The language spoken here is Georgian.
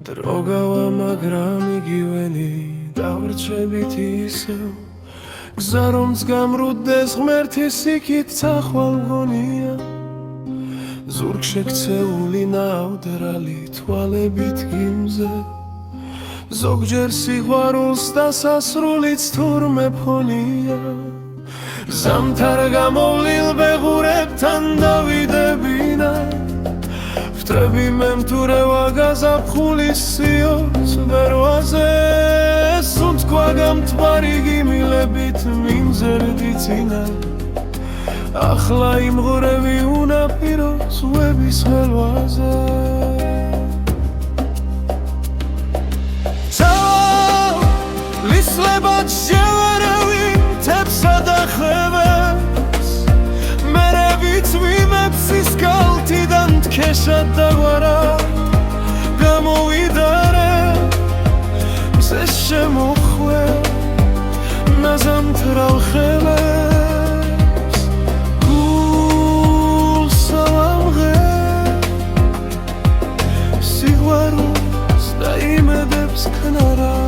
დროგავა მაგრამ იგივენი დავრჩებით ისევ გზა რომც გამრუდდეს ღმერთის იქით წახვალ მგონია ზურგ შექცეული ნაოდრალი თვალებით გიმზე ზოგჯერ სიყვარულს დასასრულიც თურმე ფონია ზამთარ გამოვლილ ბეღურებთან დავიდებინა ვტრები მემთურევა გაზაფხულის სიოც ვერვაზე სუნთქვა გამთბარი გიმილებით მიმზერდი წინა ახლა იმღვრევი უნაპიროს ვების ხელვაზე ლისლებად შევერავი მთებსა და ხევებს მერე ვიცვიმებს სისკალთიდან თქეშად დაგვარა გამოვიდარე მზე შემოხვე ნაზამთრალ ხევებს გულსა ვამღე სიყვარულს და იმედებს ქნარა